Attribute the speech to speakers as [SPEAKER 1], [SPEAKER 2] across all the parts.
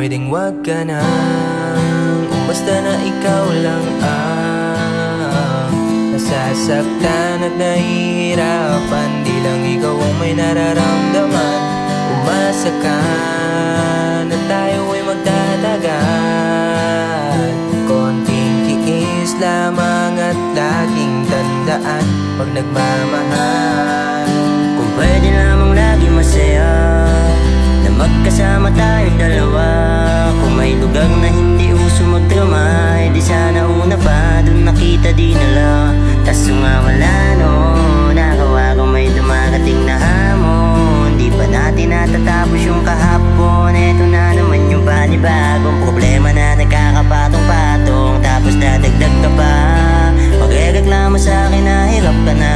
[SPEAKER 1] Pwedeng wag ka na, basta na ikaw lang ang nasasaktan at nahihirapan. Di lang ikaw ang may nararamdaman. Umasa ka na tayo ay magtatagal. Konting tiis lamang at laging tandaan, pag nagmamahal,
[SPEAKER 2] kung pwede lamang lagi masaya na magkasama tayong dalawa. Kung may lugar na hindi uso magdrama, di sana una pa dun nakita di nala. Kaso nga wala no, nagawa kung may dumarating na hamon. Di pa natin natatapos yung kahapon. Eto na naman yung panibagong problema na nagkakapatong-patong. Tapos dadagdag ka pa, magrereklamo sa akin na hirap ka na.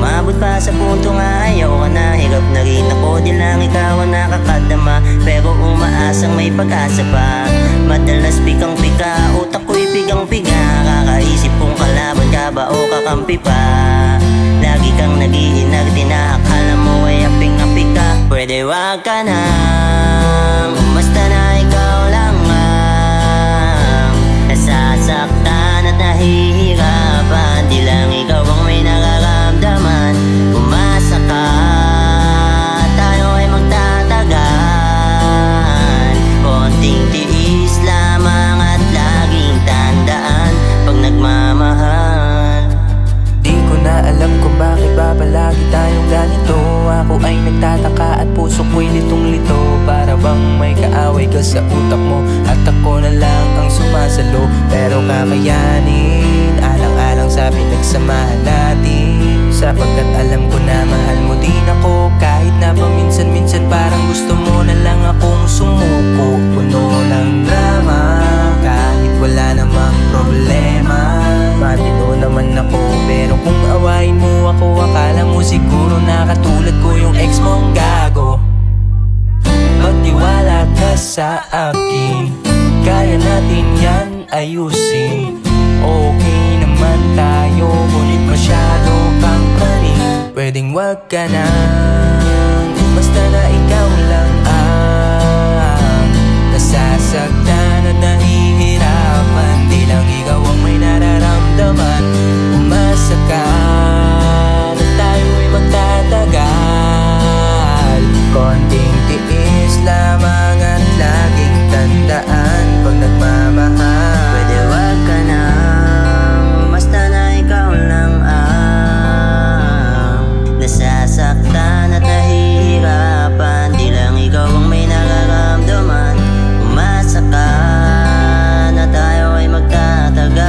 [SPEAKER 2] Umabot pa sa punto nga ayaw ka na. Hirap na rin ako, di lang ikaw ang nakakadama. Pero umaasang may pag-asa pa. Madalas pikang-pika, utak ko'y pigang-piga. Kakaisip kung kalaban ka ba o kakampi pa. Lagi kang nag-iinarte na akala mo ay aping-api ka. Pwede wag ka na, basta na ikaw lang ang nasasaktan at nahihirapan. Di lang ikaw ang may nararamdaman. Umasa ka, tayo ay magtatagal. Konting tiis lamang at laging tandaan, pag nagmamahal.
[SPEAKER 1] di ko na alam kung bakit ba palagi tayong ganito. Ako ay nagtataka at puso ko'y litong-lito. Para bang may kaaway ka sa utak mo at ako na lang ang sumasalo. Pero kakayanin, alang-alang sa pinagsamahan natin. Sapagkat alam ko na mahal mo din ako. Kahit na paminsan-minsan parang gusto mo na lang akong sumuko. Puno ng drama, kahit wala namang problema. Matino naman ako, pero kung awayin mo ako, akala mo siguro na katulad ko yung ex mong gago. Magtiwala ka sa akin, kaya natin yan ayusin. Okay naman tayo, ngunit masyado kang praning. Pwedeng wag ka na, basta na ikaw lang ang nasasaktan at nahihirapan. Di lang ikaw ang may nararamdaman. Umasa ka na tayo ay magtatagal. Konting tiis lamang at laging tandaan, pag nagmamahal.
[SPEAKER 2] Pwede wag ka na, basta na ikaw lang ang nasasaktan at nahihirapan. Di lang ikaw ang may nararamdaman. Umasa ka na tayo ay magtatagal.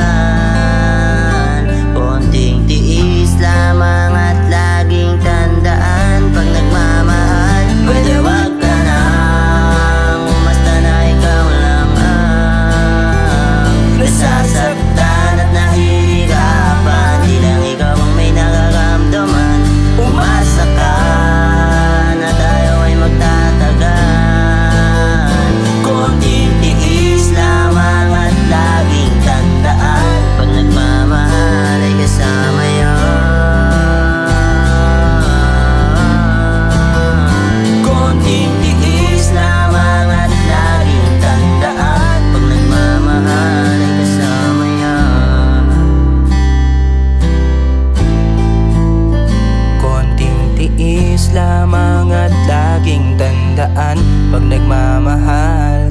[SPEAKER 2] Konting tiis lamang at laging tandaan, pag nagmamahal. Pwede wag ka na, basta na ikaw lang ang nasasaktan at nahihirapan. Di lang ikaw ang may nararamdaman. Umasa ka na tayo ay magtatagal. Konting tiis lamang at laging tandaan, pag nagmamahal ay kasama yan. Konting tiis lamang at laging tandaan, pag nagmamahal ay kasama yan.
[SPEAKER 1] Konting tiis lamang at laging tandaan, pag nagmamahal